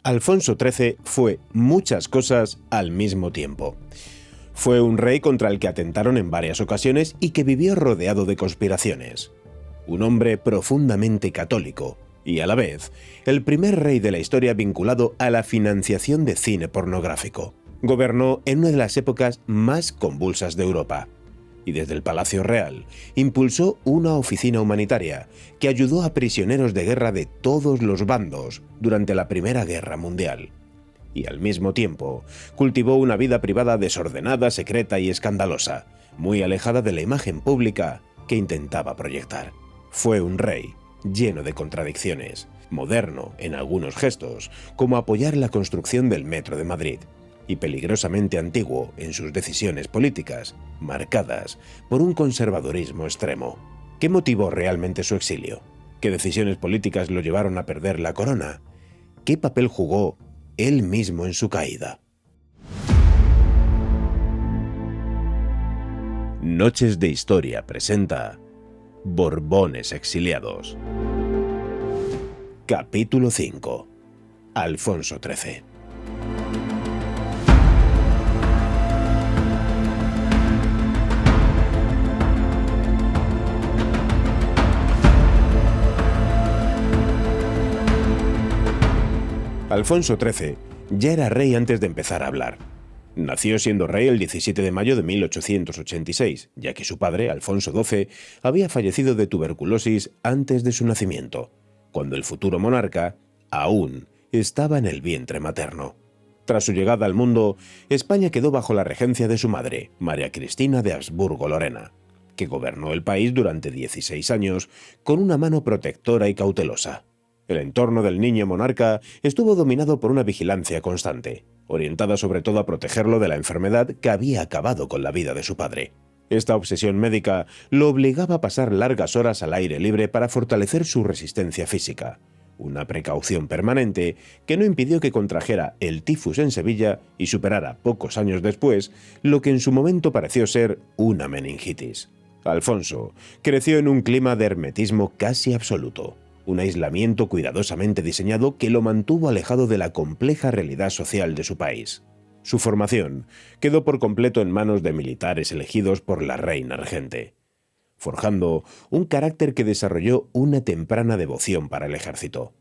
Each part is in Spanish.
Alfonso XIII fue muchas cosas al mismo tiempo. Fue un rey contra el que atentaron en varias ocasiones y que vivió rodeado de conspiraciones. Un hombre profundamente católico y, a la vez, el primer rey de la historia vinculado a la financiación de cine pornográfico. Gobernó en una de las épocas más convulsas de Europa. Y desde el Palacio Real impulsó una oficina humanitaria que ayudó a prisioneros de guerra de todos los bandos durante la Primera Guerra Mundial. Y al mismo tiempo cultivó una vida privada desordenada, secreta y escandalosa, muy alejada de la imagen pública que intentaba proyectar. Fue un rey lleno de contradicciones, moderno en algunos gestos, como apoyar la construcción del Metro de Madrid, y peligrosamente antiguo en sus decisiones políticas, marcadas por un conservadurismo extremo. ¿Qué motivó realmente su exilio? ¿Qué decisiones políticas lo llevaron a perder la corona? ¿Qué papel jugó él mismo en su caída? Noches de Historia presenta Borbones exiliados. Capítulo 5. Alfonso XIII. Alfonso XIII ya era rey antes de empezar a hablar. Nació siendo rey el 17 de mayo de 1886, ya que su padre, Alfonso XII, había fallecido de tuberculosis antes de su nacimiento, cuando el futuro monarca aún estaba en el vientre materno. Tras su llegada al mundo, España quedó bajo la regencia de su madre, María Cristina de Habsburgo-Lorena, que gobernó el país durante 16 años con una mano protectora y cautelosa. El entorno del niño monarca estuvo dominado por una vigilancia constante, orientada sobre todo a protegerlo de la enfermedad que había acabado con la vida de su padre. Esta obsesión médica lo obligaba a pasar largas horas al aire libre para fortalecer su resistencia física, una precaución permanente que no impidió que contrajera el tifus en Sevilla y superara pocos años después lo que en su momento pareció ser una meningitis. Alfonso creció en un clima de hermetismo casi absoluto. Un aislamiento cuidadosamente diseñado que lo mantuvo alejado de la compleja realidad social de su país. Su formación quedó por completo en manos de militares elegidos por la reina regente, forjando un carácter que desarrolló una temprana devoción para el ejército.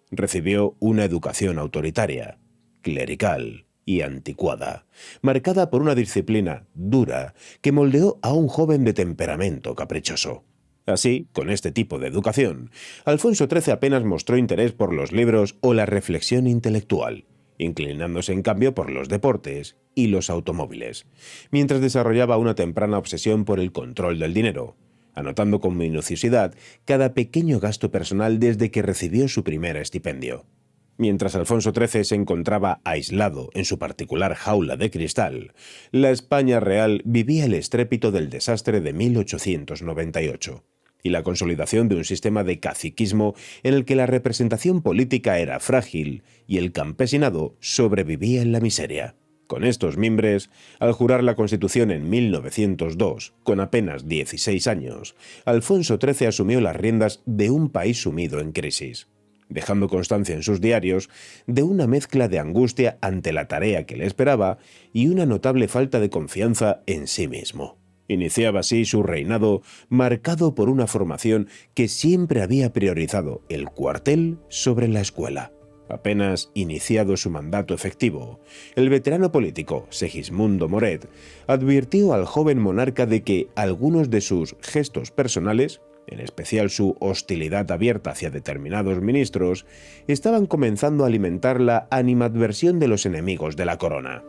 Recibió una educación autoritaria, clerical y anticuada, marcada por una disciplina dura que moldeó a un joven de temperamento caprichoso. Así, con este tipo de educación, Alfonso XIII apenas mostró interés por los libros o la reflexión intelectual, inclinándose en cambio por los deportes y los automóviles, mientras desarrollaba una temprana obsesión por el control del dinero, anotando con minuciosidad cada pequeño gasto personal desde que recibió su primer estipendio. Mientras Alfonso XIII se encontraba aislado en su particular jaula de cristal, la España real vivía el estrépito del desastre de 1898. Y la consolidación de un sistema de caciquismo en el que la representación política era frágil y el campesinado sobrevivía en la miseria. Con estos mimbres, al jurar la Constitución en 1902, con apenas 16 años, Alfonso XIII asumió las riendas de un país sumido en crisis, dejando constancia en sus diarios de una mezcla de angustia ante la tarea que le esperaba y una notable falta de confianza en sí mismo. Iniciaba así su reinado marcado por una formación que siempre había priorizado el cuartel sobre la escuela. Apenas iniciado su mandato efectivo, el veterano político Segismundo Moret advirtió al joven monarca de que algunos de sus gestos personales, en especial su hostilidad abierta hacia determinados ministros, estaban comenzando a alimentar la animadversión de los enemigos de la corona.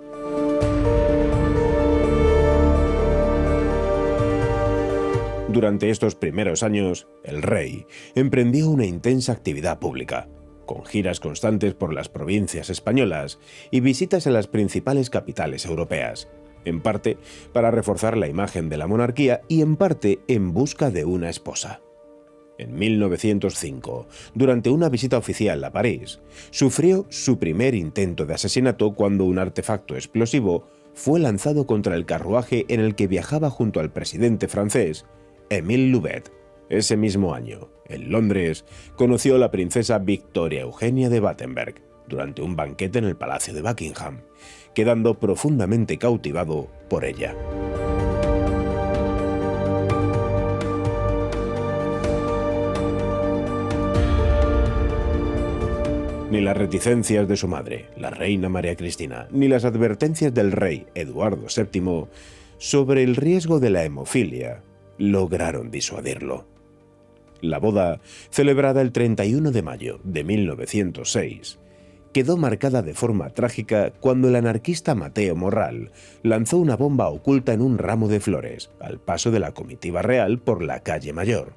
Durante estos primeros años, el rey emprendió una intensa actividad pública, con giras constantes por las provincias españolas y visitas a las principales capitales europeas, en parte para reforzar la imagen de la monarquía y en parte en busca de una esposa. En 1905, durante una visita oficial a París, sufrió su primer intento de asesinato cuando un artefacto explosivo fue lanzado contra el carruaje en el que viajaba junto al presidente francés, Émile Loubet. Ese mismo año, en Londres, conoció a la princesa Victoria Eugenia de Battenberg, durante un banquete en el Palacio de Buckingham, quedando profundamente cautivado por ella. Ni las reticencias de su madre, la reina María Cristina, ni las advertencias del rey Eduardo VII sobre el riesgo de la hemofilia lograron disuadirlo. La boda, celebrada el 31 de mayo de 1906, quedó marcada de forma trágica cuando el anarquista Mateo Morral lanzó una bomba oculta en un ramo de flores al paso de la comitiva real por la calle Mayor.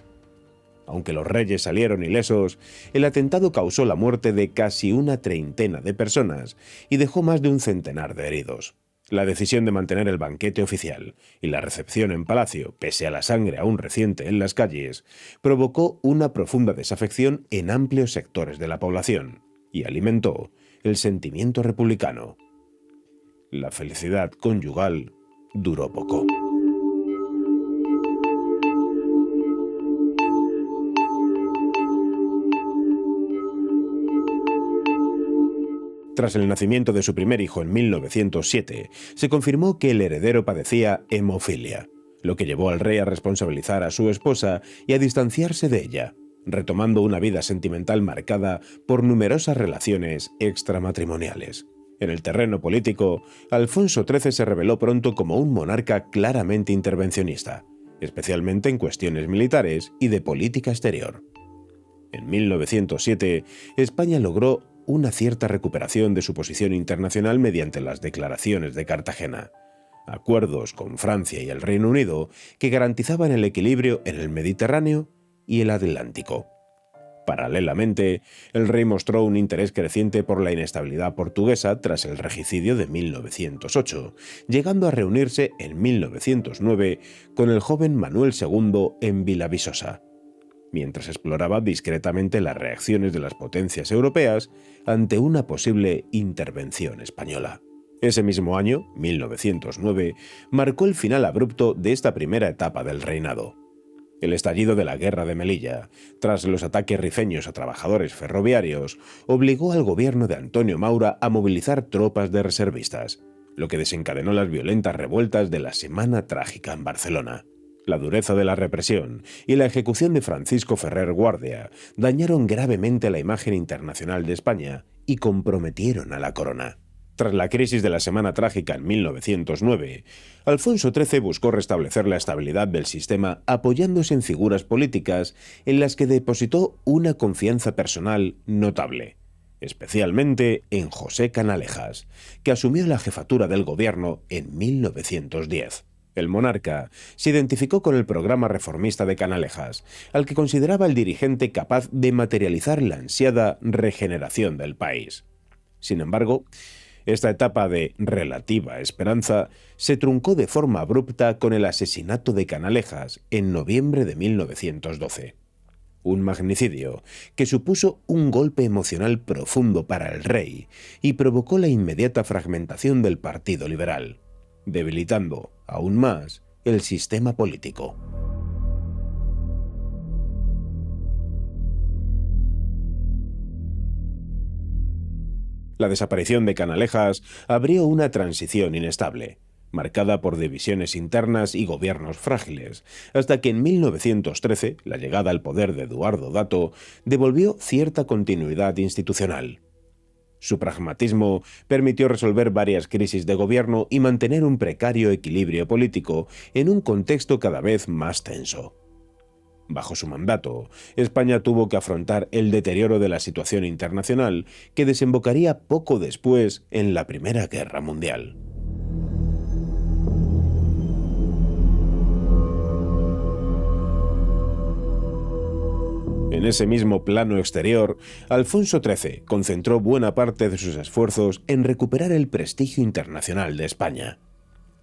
Aunque los reyes salieron ilesos, el atentado causó la muerte de casi una treintena de personas y dejó más de un centenar de heridos. La decisión de mantener el banquete oficial y la recepción en palacio, pese a la sangre aún reciente en las calles, provocó una profunda desafección en amplios sectores de la población y alimentó el sentimiento republicano. La felicidad conyugal duró poco. Tras el nacimiento de su primer hijo en 1907, se confirmó que el heredero padecía hemofilia, lo que llevó al rey a responsabilizar a su esposa y a distanciarse de ella, retomando una vida sentimental marcada por numerosas relaciones extramatrimoniales. En el terreno político, Alfonso XIII se reveló pronto como un monarca claramente intervencionista, especialmente en cuestiones militares y de política exterior. En 1907, España logró una cierta recuperación de su posición internacional mediante las declaraciones de Cartagena, acuerdos con Francia y el Reino Unido que garantizaban el equilibrio en el Mediterráneo y el Atlántico. Paralelamente, el rey mostró un interés creciente por la inestabilidad portuguesa tras el regicidio de 1908, llegando a reunirse en 1909 con el joven Manuel II en Villaviçosa, mientras exploraba discretamente las reacciones de las potencias europeas ante una posible intervención española. Ese mismo año, 1909, marcó el final abrupto de esta primera etapa del reinado. El estallido de la Guerra de Melilla, tras los ataques rifeños a trabajadores ferroviarios, obligó al gobierno de Antonio Maura a movilizar tropas de reservistas, lo que desencadenó las violentas revueltas de la Semana Trágica en Barcelona. La dureza de la represión y la ejecución de Francisco Ferrer Guardia dañaron gravemente la imagen internacional de España y comprometieron a la corona. Tras la crisis de la Semana Trágica en 1909, Alfonso XIII buscó restablecer la estabilidad del sistema apoyándose en figuras políticas en las que depositó una confianza personal notable, especialmente en José Canalejas, que asumió la jefatura del gobierno en 1910. El monarca se identificó con el programa reformista de Canalejas, al que consideraba el dirigente capaz de materializar la ansiada regeneración del país. Sin embargo, esta etapa de relativa esperanza se truncó de forma abrupta con el asesinato de Canalejas en noviembre de 1912. Un magnicidio que supuso un golpe emocional profundo para el rey y provocó la inmediata fragmentación del Partido Liberal, debilitando aún más el sistema político. La desaparición de Canalejas abrió una transición inestable, marcada por divisiones internas y gobiernos frágiles, hasta que en 1913 la llegada al poder de Eduardo Dato devolvió cierta continuidad institucional. Su pragmatismo permitió resolver varias crisis de gobierno y mantener un precario equilibrio político en un contexto cada vez más tenso. Bajo su mandato, España tuvo que afrontar el deterioro de la situación internacional que desembocaría poco después en la Primera Guerra Mundial. En ese mismo plano exterior, Alfonso XIII concentró buena parte de sus esfuerzos en recuperar el prestigio internacional de España.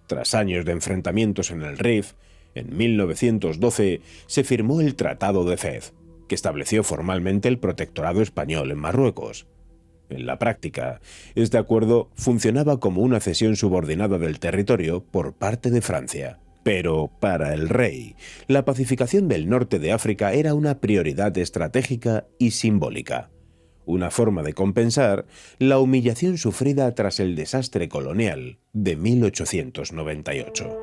Tras años de enfrentamientos en el Rif, en 1912 se firmó el Tratado de Fez, que estableció formalmente el protectorado español en Marruecos. En la práctica, este acuerdo funcionaba como una cesión subordinada del territorio por parte de Francia. Pero, para el rey, la pacificación del norte de África era una prioridad estratégica y simbólica, una forma de compensar la humillación sufrida tras el desastre colonial de 1898.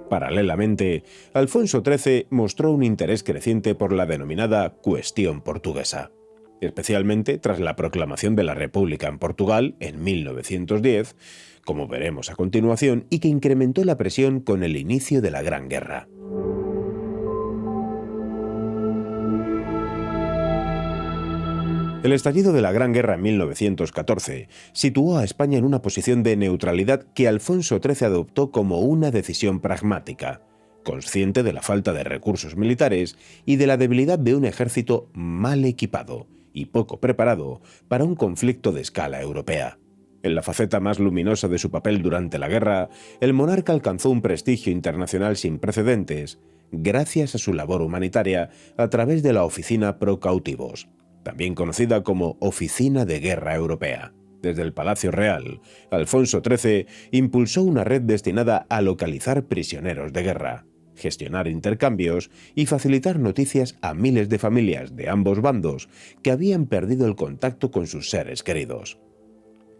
Paralelamente, Alfonso XIII mostró un interés creciente por la denominada cuestión portuguesa, especialmente tras la proclamación de la República en Portugal en 1910, como veremos a continuación, y que incrementó la presión con el inicio de la Gran Guerra. El estallido de la Gran Guerra en 1914 situó a España en una posición de neutralidad que Alfonso XIII adoptó como una decisión pragmática, consciente de la falta de recursos militares y de la debilidad de un ejército mal equipado y poco preparado para un conflicto de escala europea. En la faceta más luminosa de su papel durante la guerra, el monarca alcanzó un prestigio internacional sin precedentes gracias a su labor humanitaria a través de la Oficina Pro Cautivos, también conocida como Oficina de Guerra Europea. Desde el Palacio Real, Alfonso XIII impulsó una red destinada a localizar prisioneros de guerra, gestionar intercambios y facilitar noticias a miles de familias de ambos bandos que habían perdido el contacto con sus seres queridos.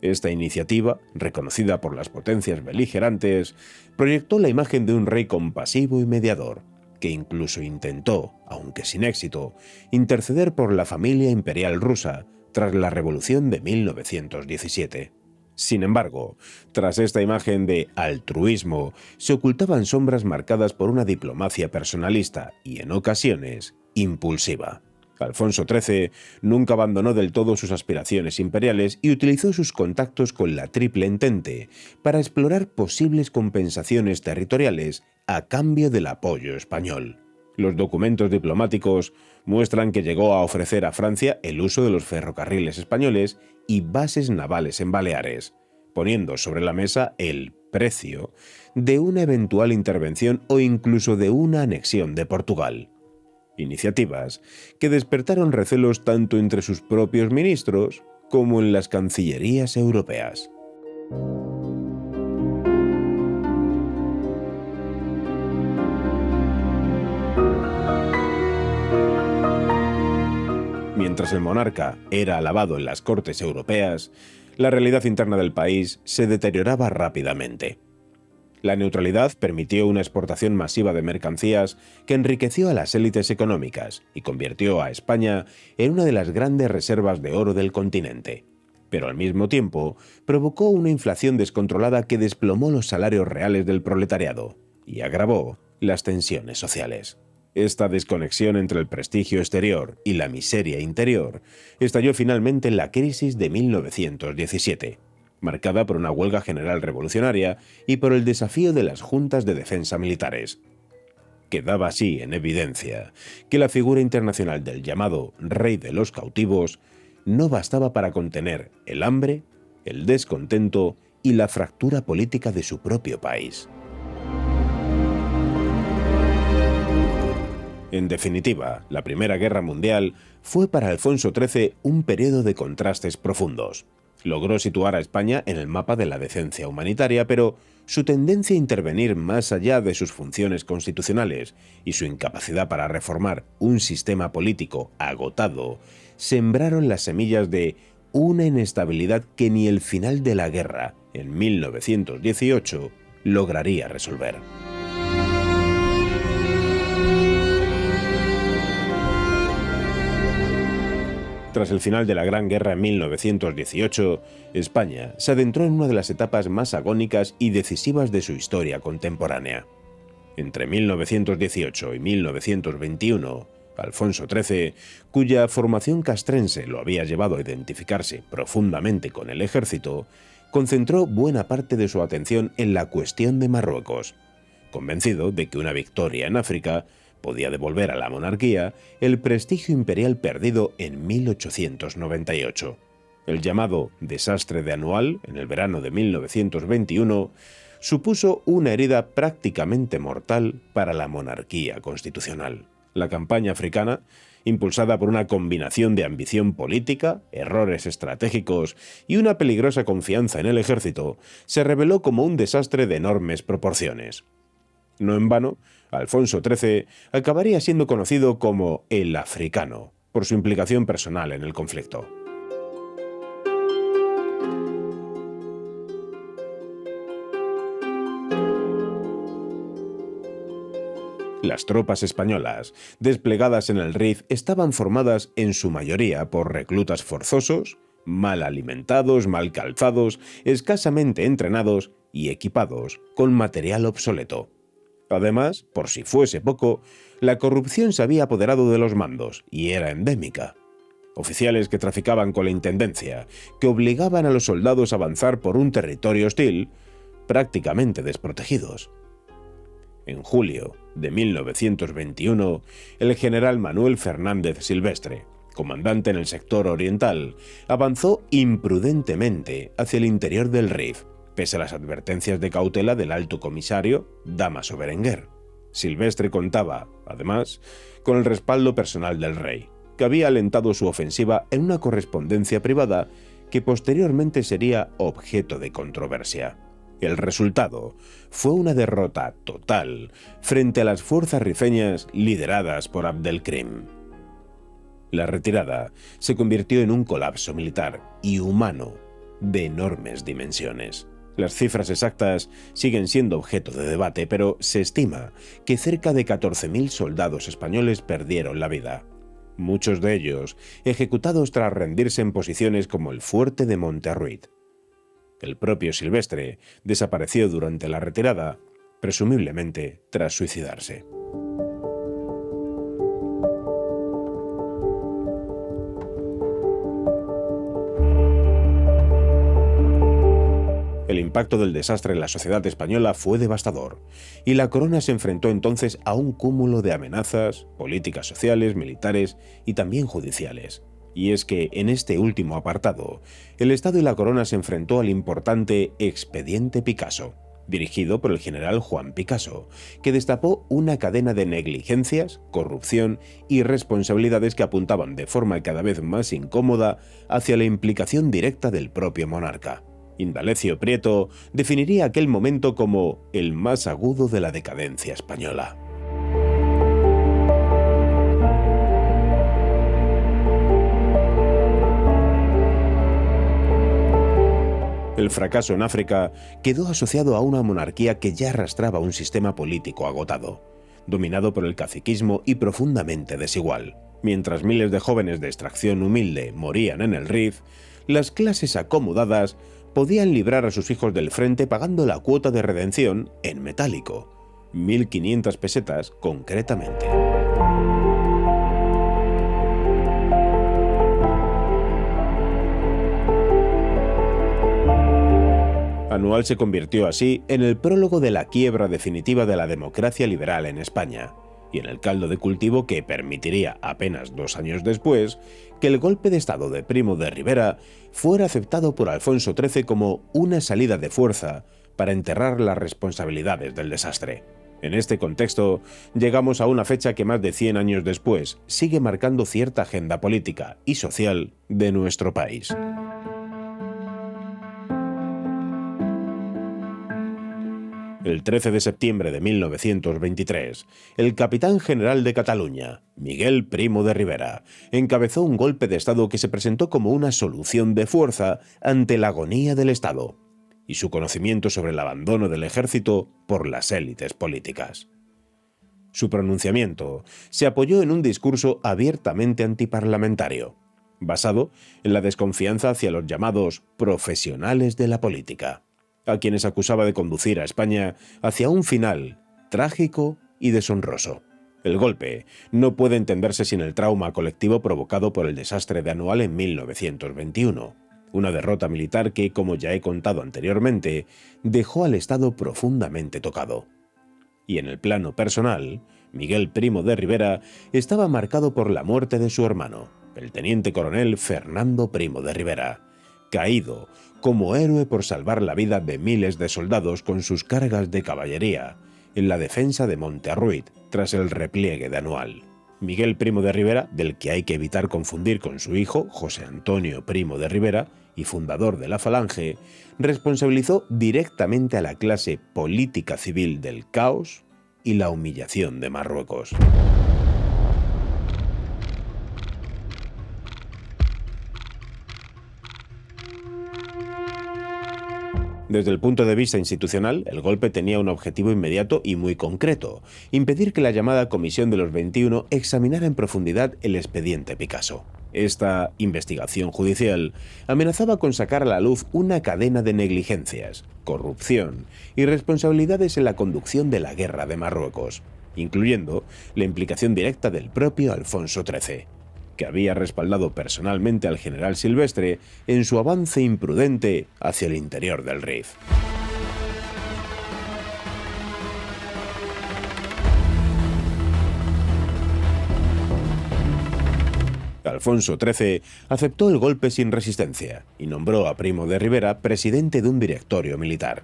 Esta iniciativa, reconocida por las potencias beligerantes, proyectó la imagen de un rey compasivo y mediador, que incluso intentó, aunque sin éxito, interceder por la familia imperial rusa tras la Revolución de 1917. Sin embargo, tras esta imagen de altruismo, se ocultaban sombras marcadas por una diplomacia personalista y, en ocasiones, impulsiva. Alfonso XIII nunca abandonó del todo sus aspiraciones imperiales y utilizó sus contactos con la Triple Entente para explorar posibles compensaciones territoriales a cambio del apoyo español. Los documentos diplomáticos muestran que llegó a ofrecer a Francia el uso de los ferrocarriles españoles y bases navales en Baleares, poniendo sobre la mesa el precio de una eventual intervención o incluso de una anexión de Portugal. Iniciativas que despertaron recelos tanto entre sus propios ministros como en las cancillerías europeas. Mientras el monarca era alabado en las cortes europeas, la realidad interna del país se deterioraba rápidamente. La neutralidad permitió una exportación masiva de mercancías que enriqueció a las élites económicas y convirtió a España en una de las grandes reservas de oro del continente. Pero al mismo tiempo provocó una inflación descontrolada que desplomó los salarios reales del proletariado y agravó las tensiones sociales. Esta desconexión entre el prestigio exterior y la miseria interior estalló finalmente en la crisis de 1917. Marcada por una huelga general revolucionaria y por el desafío de las juntas de defensa militares. Quedaba así en evidencia que la figura internacional del llamado Rey de los Cautivos no bastaba para contener el hambre, el descontento y la fractura política de su propio país. En definitiva, la Primera Guerra Mundial fue para Alfonso XIII un periodo de contrastes profundos. Logró situar a España en el mapa de la decencia humanitaria, pero su tendencia a intervenir más allá de sus funciones constitucionales y su incapacidad para reformar un sistema político agotado sembraron las semillas de una inestabilidad que ni el final de la guerra, en 1918, lograría resolver. Tras el final de la Gran Guerra en 1918, España se adentró en una de las etapas más agónicas y decisivas de su historia contemporánea. Entre 1918 y 1921, Alfonso XIII, cuya formación castrense lo había llevado a identificarse profundamente con el ejército, concentró buena parte de su atención en la cuestión de Marruecos, convencido de que una victoria en África podía devolver a la monarquía el prestigio imperial perdido en 1898. El llamado desastre de Anual, en el verano de 1921, supuso una herida prácticamente mortal para la monarquía constitucional. La campaña africana, impulsada por una combinación de ambición política, errores estratégicos y una peligrosa confianza en el ejército, se reveló como un desastre de enormes proporciones. No en vano, Alfonso XIII acabaría siendo conocido como el africano, por su implicación personal en el conflicto. Las tropas españolas, desplegadas en el Rif, estaban formadas en su mayoría por reclutas forzosos, mal alimentados, mal calzados, escasamente entrenados y equipados con material obsoleto. Además, por si fuese poco, la corrupción se había apoderado de los mandos y era endémica. Oficiales que traficaban con la intendencia, que obligaban a los soldados a avanzar por un territorio hostil, prácticamente desprotegidos. En julio de 1921, el general Manuel Fernández Silvestre, comandante en el sector oriental, avanzó imprudentemente hacia el interior del Rif, pese a las advertencias de cautela del alto comisario Dámaso Berenguer. Silvestre contaba, además, con el respaldo personal del rey, que había alentado su ofensiva en una correspondencia privada que posteriormente sería objeto de controversia. El resultado fue una derrota total frente a las fuerzas rifeñas lideradas por Abdelkrim. La retirada se convirtió en un colapso militar y humano de enormes dimensiones. Las cifras exactas siguen siendo objeto de debate, pero se estima que cerca de 14.000 soldados españoles perdieron la vida, muchos de ellos ejecutados tras rendirse en posiciones como el fuerte de Monterruit. El propio Silvestre desapareció durante la retirada, presumiblemente tras suicidarse. El impacto del desastre en la sociedad española fue devastador, y la corona se enfrentó entonces a un cúmulo de amenazas, políticas sociales, militares y también judiciales. Y es que, en este último apartado, el Estado y la corona se enfrentó al importante Expediente Picasso, dirigido por el general Juan Picasso, que destapó una cadena de negligencias, corrupción y responsabilidades que apuntaban de forma cada vez más incómoda hacia la implicación directa del propio monarca. Indalecio Prieto definiría aquel momento como el más agudo de la decadencia española. El fracaso en África quedó asociado a una monarquía que ya arrastraba un sistema político agotado, dominado por el caciquismo y profundamente desigual. Mientras miles de jóvenes de extracción humilde morían en el Rif, las clases acomodadas podían librar a sus hijos del frente pagando la cuota de redención en metálico, 1.500 pesetas concretamente. Anual se convirtió así en el prólogo de la quiebra definitiva de la democracia liberal en España, y en el caldo de cultivo que permitiría apenas 2 años después que el golpe de Estado de Primo de Rivera fuera aceptado por Alfonso XIII como una salida de fuerza para enterrar las responsabilidades del desastre. En este contexto, llegamos a una fecha que más de 100 años después sigue marcando cierta agenda política y social de nuestro país. El 13 de septiembre de 1923, el capitán general de Cataluña, Miguel Primo de Rivera, encabezó un golpe de Estado que se presentó como una solución de fuerza ante la agonía del Estado y su conocimiento sobre el abandono del ejército por las élites políticas. Su pronunciamiento se apoyó en un discurso abiertamente antiparlamentario, basado en la desconfianza hacia los llamados profesionales de la política, a quienes acusaba de conducir a España hacia un final trágico y deshonroso. El golpe no puede entenderse sin el trauma colectivo provocado por el desastre de Anual en 1921, una derrota militar que, como ya he contado anteriormente, dejó al Estado profundamente tocado. Y en el plano personal, Miguel Primo de Rivera estaba marcado por la muerte de su hermano, el teniente coronel Fernando Primo de Rivera, caído como héroe por salvar la vida de miles de soldados con sus cargas de caballería en la defensa de Monterruit tras el repliegue de Anual. Miguel Primo de Rivera, del que hay que evitar confundir con su hijo, José Antonio Primo de Rivera, y fundador de la Falange, responsabilizó directamente a la clase política civil del caos y la humillación de Marruecos. Desde el punto de vista institucional, el golpe tenía un objetivo inmediato y muy concreto: impedir que la llamada Comisión de los 21 examinara en profundidad el expediente Picasso. Esta investigación judicial amenazaba con sacar a la luz una cadena de negligencias, corrupción y responsabilidades en la conducción de la guerra de Marruecos, incluyendo la implicación directa del propio Alfonso XIII, que había respaldado personalmente al general Silvestre en su avance imprudente hacia el interior del Rif. Alfonso XIII aceptó el golpe sin resistencia y nombró a Primo de Rivera presidente de un directorio militar.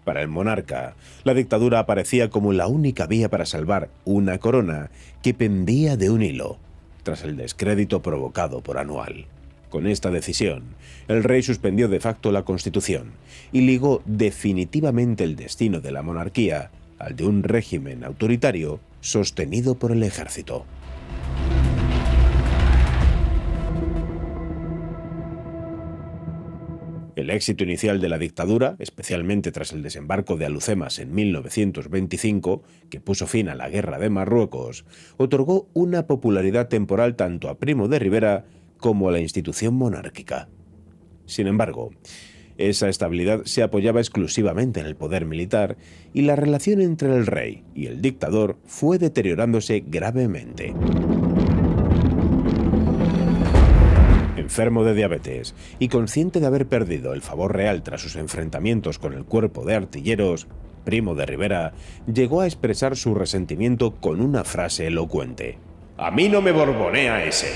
Para el monarca, la dictadura aparecía como la única vía para salvar una corona que pendía de un hilo, tras el descrédito provocado por Anual. Con esta decisión, el rey suspendió de facto la Constitución y ligó definitivamente el destino de la monarquía al de un régimen autoritario sostenido por el ejército. El éxito inicial de la dictadura, especialmente tras el desembarco de Alhucemas en 1925, que puso fin a la guerra de Marruecos, otorgó una popularidad temporal tanto a Primo de Rivera como a la institución monárquica. Sin embargo, esa estabilidad se apoyaba exclusivamente en el poder militar y la relación entre el rey y el dictador fue deteriorándose gravemente. Enfermo de diabetes y consciente de haber perdido el favor real tras sus enfrentamientos con el cuerpo de artilleros, Primo de Rivera llegó a expresar su resentimiento con una frase elocuente: «A mí no me borbonea ese».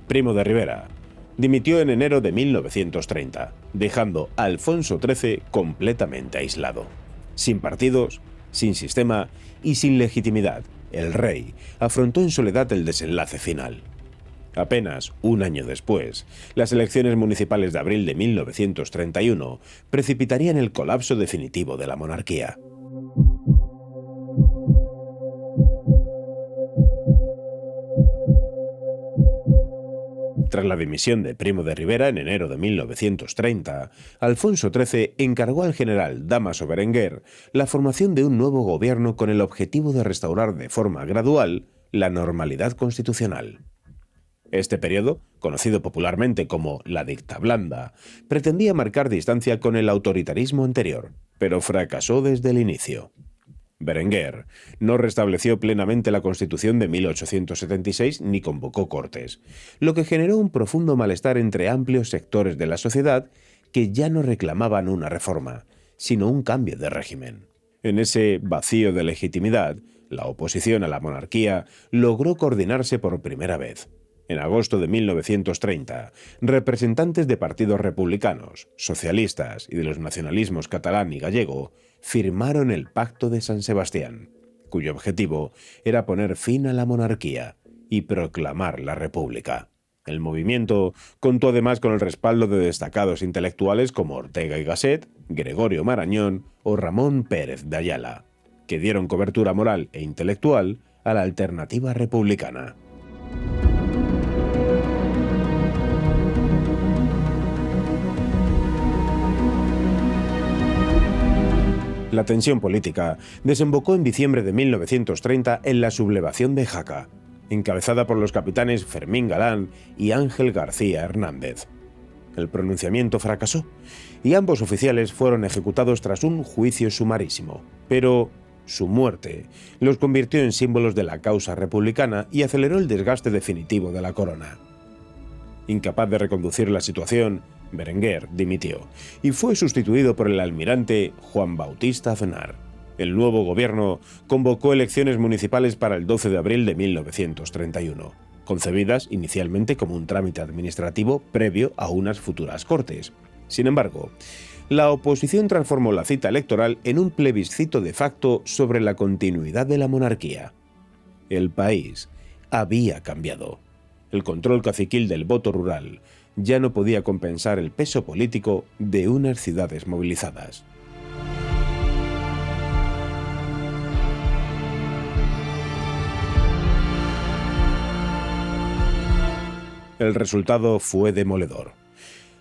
Primo de Rivera dimitió en enero de 1930, dejando a Alfonso XIII completamente aislado. Sin partidos, sin sistema y sin legitimidad, el rey afrontó en soledad el desenlace final. Apenas un año después, las elecciones municipales de abril de 1931 precipitarían el colapso definitivo de la monarquía. Tras la dimisión de Primo de Rivera en enero de 1930, Alfonso XIII encargó al general Dámaso Berenguer la formación de un nuevo gobierno con el objetivo de restaurar de forma gradual la normalidad constitucional. Este periodo, conocido popularmente como la Dicta Blanda, pretendía marcar distancia con el autoritarismo anterior, pero fracasó desde el inicio. Berenguer no restableció plenamente la Constitución de 1876 ni convocó Cortes, lo que generó un profundo malestar entre amplios sectores de la sociedad que ya no reclamaban una reforma, sino un cambio de régimen. En ese vacío de legitimidad, la oposición a la monarquía logró coordinarse por primera vez. En agosto de 1930, representantes de partidos republicanos, socialistas y de los nacionalismos catalán y gallego firmaron el Pacto de San Sebastián, cuyo objetivo era poner fin a la monarquía y proclamar la República. El movimiento contó además con el respaldo de destacados intelectuales como Ortega y Gasset, Gregorio Marañón o Ramón Pérez de Ayala, que dieron cobertura moral e intelectual a la alternativa republicana. La tensión política desembocó en diciembre de 1930 en la sublevación de Jaca, encabezada por los capitanes Fermín Galán y Ángel García Hernández. El pronunciamiento fracasó y ambos oficiales fueron ejecutados tras un juicio sumarísimo, pero su muerte los convirtió en símbolos de la causa republicana y aceleró el desgaste definitivo de la corona. Incapaz de reconducir la situación, Berenguer dimitió y fue sustituido por el almirante Juan Bautista Aznar. El nuevo gobierno convocó elecciones municipales para el 12 de abril de 1931. concebidas inicialmente como un trámite administrativo previo a unas futuras Cortes. Sin embargo, la oposición transformó la cita electoral en un plebiscito de facto sobre la continuidad de la monarquía. El país había cambiado. El control caciquil del voto rural ya no podía compensar el peso político de unas ciudades movilizadas. El resultado fue demoledor.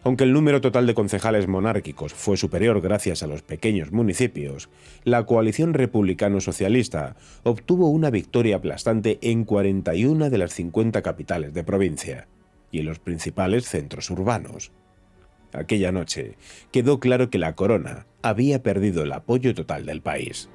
Aunque el número total de concejales monárquicos fue superior gracias a los pequeños municipios, la coalición republicano-socialista obtuvo una victoria aplastante en 41 de las 50 capitales de provincia y en los principales centros urbanos. Aquella noche quedó claro que la corona había perdido el apoyo total del país.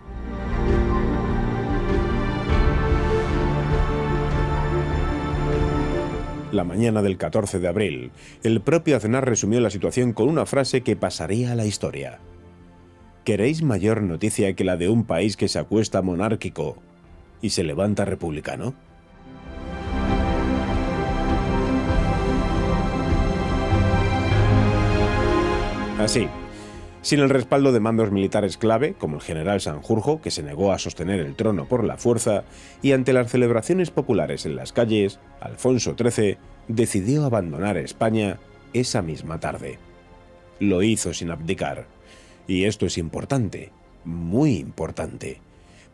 La mañana del 14 de abril, el propio Aznar resumió la situación con una frase que pasaría a la historia. ¿Queréis mayor noticia que la de un país que se acuesta monárquico y se levanta republicano? Así, sin el respaldo de mandos militares clave, como el general Sanjurjo, que se negó a sostener el trono por la fuerza, y ante las celebraciones populares en las calles, Alfonso XIII decidió abandonar España esa misma tarde. Lo hizo sin abdicar. Y esto es importante, muy importante,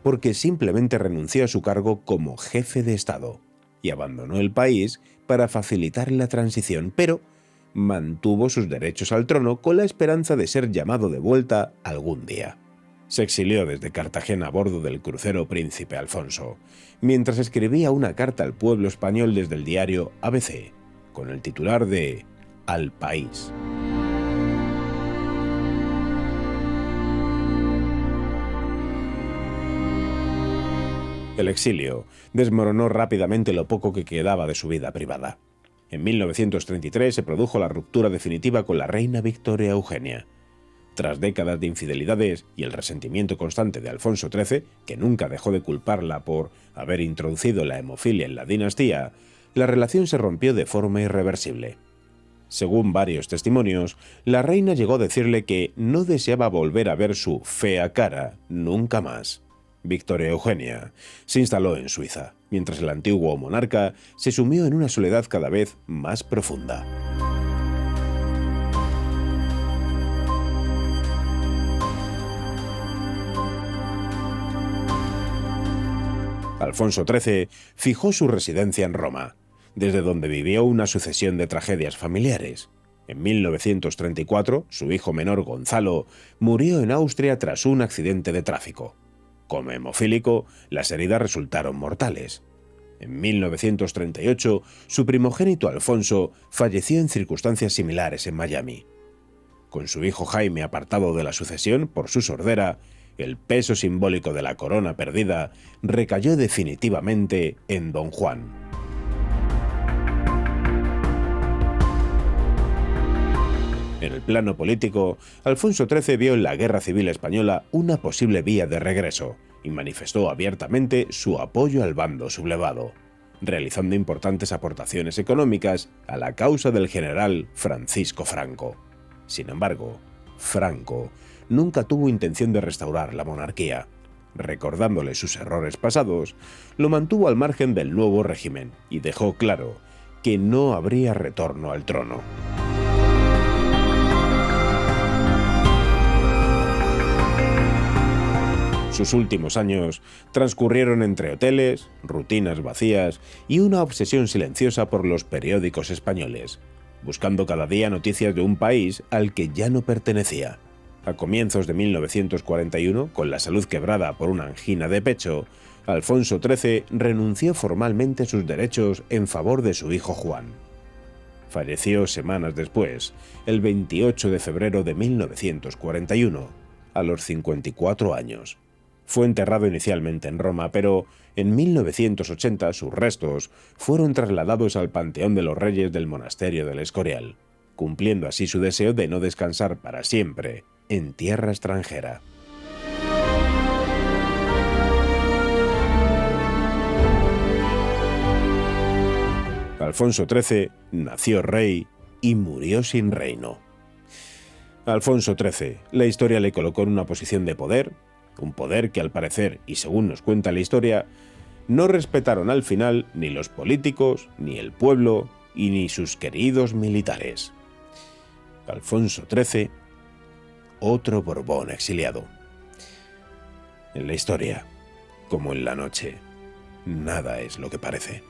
porque simplemente renunció a su cargo como jefe de Estado y abandonó el país para facilitar la transición, pero mantuvo sus derechos al trono con la esperanza de ser llamado de vuelta algún día. Se exilió desde Cartagena a bordo del crucero Príncipe Alfonso, mientras escribía una carta al pueblo español desde el diario ABC, con el titular de Al País. El exilio desmoronó rápidamente lo poco que quedaba de su vida privada. En 1933 se produjo la ruptura definitiva con la reina Victoria Eugenia. Tras décadas de infidelidades y el resentimiento constante de Alfonso XIII, que nunca dejó de culparla por haber introducido la hemofilia en la dinastía, la relación se rompió de forma irreversible. Según varios testimonios, la reina llegó a decirle que no deseaba volver a ver su fea cara nunca más. Victoria Eugenia se instaló en Suiza, mientras el antiguo monarca se sumió en una soledad cada vez más profunda. Alfonso XIII fijó su residencia en Roma, desde donde vivió una sucesión de tragedias familiares. En 1934, su hijo menor Gonzalo murió en Austria tras un accidente de tráfico. Como hemofílico, las heridas resultaron mortales. En 1938, su primogénito Alfonso falleció en circunstancias similares en Miami. Con su hijo Jaime apartado de la sucesión por su sordera, el peso simbólico de la corona perdida recayó definitivamente en Don Juan. En el plano político, Alfonso XIII vio en la Guerra Civil Española una posible vía de regreso y manifestó abiertamente su apoyo al bando sublevado, realizando importantes aportaciones económicas a la causa del general Francisco Franco. Sin embargo, Franco nunca tuvo intención de restaurar la monarquía. Recordándole sus errores pasados, lo mantuvo al margen del nuevo régimen y dejó claro que no habría retorno al trono. Sus últimos años transcurrieron entre hoteles, rutinas vacías y una obsesión silenciosa por los periódicos españoles, buscando cada día noticias de un país al que ya no pertenecía. A comienzos de 1941, con la salud quebrada por una angina de pecho, Alfonso XIII renunció formalmente a sus derechos en favor de su hijo Juan. Falleció semanas después, el 28 de febrero de 1941, a los 54 años. Fue enterrado inicialmente en Roma, pero en 1980 sus restos fueron trasladados al Panteón de los Reyes del Monasterio del Escorial, cumpliendo así su deseo de no descansar para siempre en tierra extranjera. Alfonso XIII nació rey y murió sin reino. Alfonso XIII, la historia le colocó en una posición de poder, un poder que al parecer, y según nos cuenta la historia, no respetaron al final ni los políticos, ni el pueblo, y ni sus queridos militares. Alfonso XIII, otro Borbón exiliado. En la historia, como en la noche, nada es lo que parece.